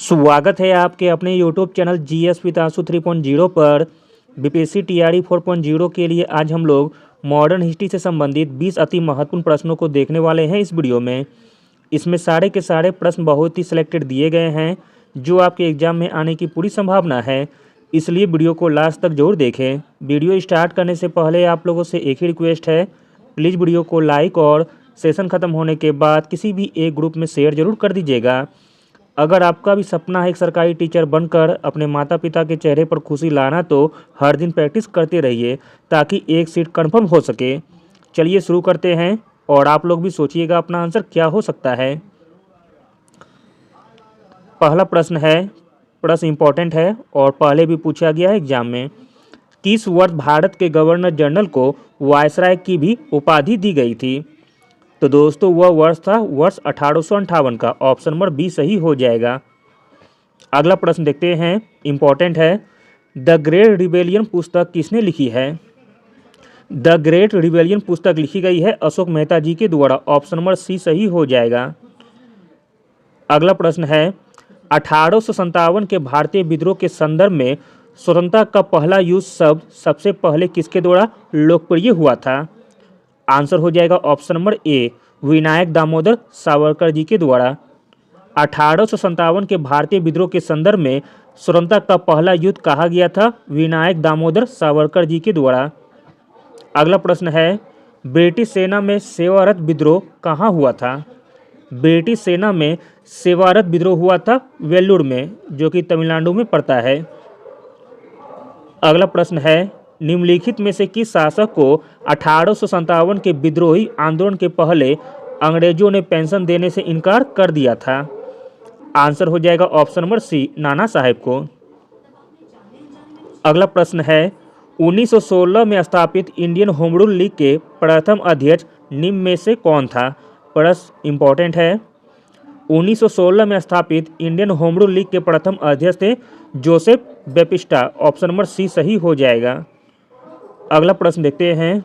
स्वागत है आपके अपने YouTube चैनल जीएस विद आंसू 3.0 पर। बीपीएससी टीआरई 4.0 के लिए आज हम लोग मॉडर्न हिस्ट्री से संबंधित 20 अति महत्वपूर्ण प्रश्नों को देखने वाले हैं इस वीडियो में। इसमें सारे के सारे प्रश्न बहुत ही सिलेक्टेड दिए गए हैं जो आपके एग्जाम में आने की पूरी संभावना है, इसलिए वीडियो को लास्ट तक जरूर देखें। वीडियो स्टार्ट करने से पहले आप लोगों से एक ही रिक्वेस्ट है, प्लीज़ वीडियो को लाइक और सेशन ख़त्म होने के बाद किसी भी एक ग्रुप में शेयर जरूर कर दीजिएगा। अगर आपका भी सपना है एक सरकारी टीचर बनकर अपने माता पिता के चेहरे पर खुशी लाना, तो हर दिन प्रैक्टिस करते रहिए ताकि एक सीट कंफर्म हो सके। चलिए शुरू करते हैं और आप लोग भी सोचिएगा अपना आंसर क्या हो सकता है। पहला प्रश्न है, प्रश्न इंपॉर्टेंट है और पहले भी पूछा गया है एग्जाम में। किस वर्ष भारत के गवर्नर जनरल को वायसराय की भी उपाधि दी गई थी? तो दोस्तों वह वर्ष था वर्ष 1858 का। ऑप्शन नंबर बी सही हो जाएगा। अगला प्रश्न देखते हैं, इंपॉर्टेंट है। द ग्रेट रिबेलियन पुस्तक किसने लिखी है? द ग्रेट रिबेलियन पुस्तक लिखी गई है अशोक मेहता जी के द्वारा। ऑप्शन नंबर सी सही हो जाएगा। अगला प्रश्न है, 1857 के भारतीय विद्रोह के संदर्भ में स्वतंत्रता का पहला युद्ध शब्द सबसे पहले किसके द्वारा लोकप्रिय हुआ था? आंसर हो जाएगा option number A, Vinayak Damodar Savarkar ji के द्वारा। 1857 के भारतीय विद्रोह के संदर्भ में स्वतंत्रता का पहला युद्ध कहा गया था विनायक दामोदर सावरकर जी के द्वारा। अगला प्रश्न है, ब्रिटिश सेना में सेवारत विद्रोह कहाँ हुआ था? ब्रिटिश सेना में सेवारत विद्रोह हुआ था वेल्लूर में, जो कि तमिलनाडु में पड़ता है। अगला प्रश्न है, निम्नलिखित में से किस शासक को 1857 के विद्रोही आंदोलन के पहले अंग्रेजों ने पेंशन देने से इनकार कर दिया था? आंसर हो जाएगा option number C, Nana Saheb को। अगला प्रश्न है, 1916 में स्थापित इंडियन होम रूल लीग के प्रथम अध्यक्ष निम्न में से कौन था? प्रश्न इंपॉर्टेंट है। 1916 में स्थापित इंडियन होम रूल लीग के प्रथम अध्यक्ष थे जोसेफ बेपिस्टा। ऑप्शन नंबर सी सही हो जाएगा। अगला प्रश्न देखते हैं,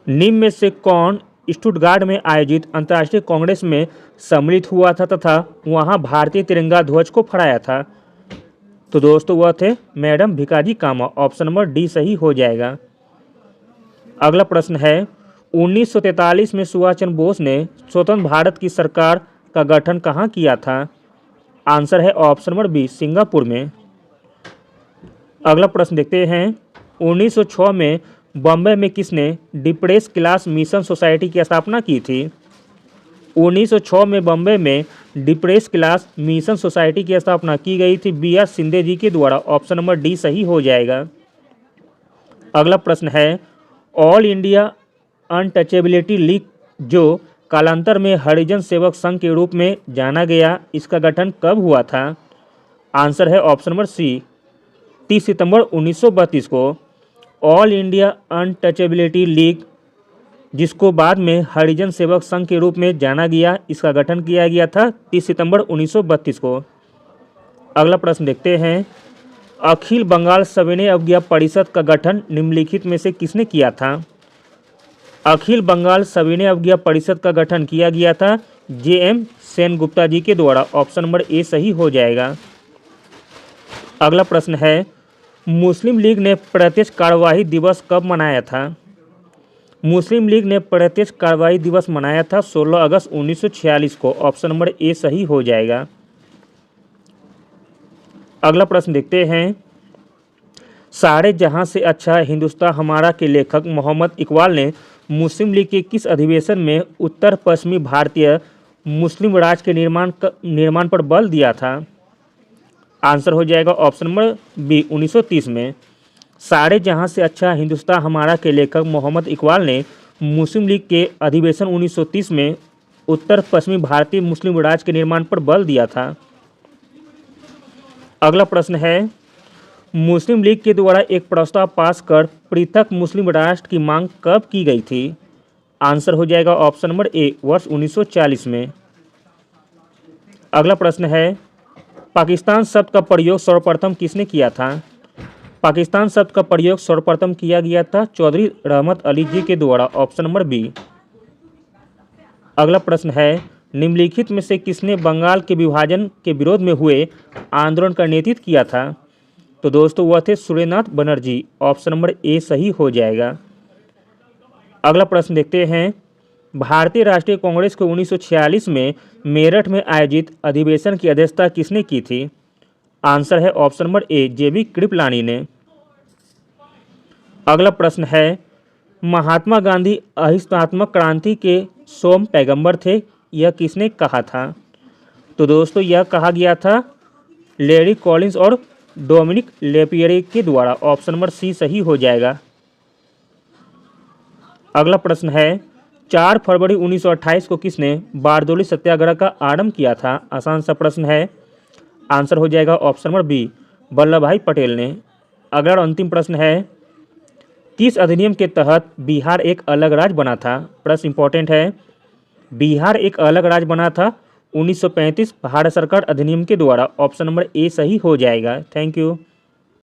निम्न में से कौन स्टुटगार्ट में आयोजित अंतर्राष्ट्रीय कांग्रेस में सम्मिलित हुआ था तथा वहां भारतीय तिरंगा ध्वज को फहराया था? तो दोस्तों वह थे मैडम भिकाजी कामा। ऑप्शन नंबर डी सही हो जाएगा। अगला प्रश्न है, 1943 में सुभाष चंद्र बोस ने स्वतंत्र भारत की सरकार का गठन कहाँ किया था? आंसर है ऑप्शन नंबर बी, सिंगापुर में। अगला प्रश्न देखते हैं, 1906 में बॉम्बे में किसने डिप्रेस क्लास मिशन सोसाइटी की स्थापना की थी? 1906 में बॉम्बे में डिप्रेस क्लास मिशन सोसाइटी की स्थापना की गई थी बी.आर. शिंदे जी के द्वारा। ऑप्शन नंबर डी सही हो जाएगा। अगला प्रश्न है, ऑल इंडिया अनटचेबिलिटी लीग जो कालांतर में हरिजन सेवक संघ के रूप में जाना गया, इसका गठन कब हुआ था? आंसर है ऑप्शन नंबर सी, 30 सितंबर 1932 को। ऑल इंडिया अनटचेबिलिटी लीग, जिसको बाद में हरिजन सेवक संघ के रूप में जाना गया, इसका गठन किया गया था 30 सितंबर 1932 को। अगला प्रश्न देखते हैं, अखिल बंगाल सविनय अवज्ञा परिषद का गठन निम्नलिखित में से किसने किया था? अखिल बंगाल सविनय अवज्ञा परिषद का गठन किया गया था जे.एम. सेनगुप्ता जी के द्वारा। ऑप्शन नंबर ए सही हो जाएगा। अगला प्रश्न है, मुस्लिम लीग ने प्रत्यक्ष कार्यवाही दिवस कब मनाया था? मुस्लिम लीग ने प्रत्यक्ष कार्यवाही दिवस मनाया था 16 अगस्त 1946 को। ऑप्शन नंबर ए सही हो जाएगा। अगला प्रश्न देखते हैं, सारे जहां से अच्छा हिंदुस्तान हमारा के लेखक मोहम्मद इकबाल ने मुस्लिम लीग के किस अधिवेशन में उत्तर पश्चिमी भारतीय मुस्लिम राज्य के निर्माण पर बल दिया था? आंसर हो जाएगा ऑप्शन नंबर बी, 1930 में। सारे जहां से अच्छा हिंदुस्तान हमारा के लेखक मोहम्मद इकबाल ने मुस्लिम लीग के अधिवेशन 1930 में उत्तर पश्चिमी भारतीय मुस्लिम राज्य के निर्माण पर बल दिया था। अगला प्रश्न है, मुस्लिम लीग के द्वारा एक प्रस्ताव पास कर पृथक मुस्लिम राष्ट्र की मांग कब की गई थी? आंसर हो जाएगा ऑप्शन नंबर ए, वर्ष 1940 में। अगला प्रश्न है, पाकिस्तान शब्द का प्रयोग सर्वप्रथम किसने किया था? पाकिस्तान शब्द का प्रयोग सर्वप्रथम किया गया था चौधरी रहमत अली जी के द्वारा। Option number B. अगला प्रश्न है, निम्नलिखित में से किसने बंगाल के विभाजन के विरोध में हुए आंदोलन का नेतृत्व किया था? तो दोस्तों वह थे सूर्यनाथ बनर्जी। ऑप्शन नंबर ए सही हो जाएगा। अगला प्रश्न देखते हैं, भारतीय राष्ट्रीय कांग्रेस को 1946 में मेरठ में आयोजित अधिवेशन की अध्यक्षता किसने की थी? आंसर है ऑप्शन नंबर ए जेबी कृपलानी ने। अगला प्रश्न है, महात्मा गांधी अहिंसात्मक क्रांति के सोम पैगंबर थे, यह किसने कहा था? तो दोस्तों यह कहा गया था लैरी कॉलिंस और डोमिनिक लेपियरे के द्वारा। ऑप्शन नंबर सी सही हो जाएगा। अगला प्रश्न है, 4 फरवरी 1928 को किसने बारदोली सत्याग्रह का आरंभ किया था? आसान सा प्रश्न है, आंसर हो जाएगा ऑप्शन नंबर बी वल्लभ भाई पटेल ने। अगला और अंतिम प्रश्न है, किस अधिनियम के तहत बिहार एक अलग राज्य बना था? प्रश्न इंपॉर्टेंट है, बिहार एक अलग राज्य बना था 1935 भारत सरकार अधिनियम के द्वारा। ऑप्शन नंबर ए सही हो जाएगा। Thank you.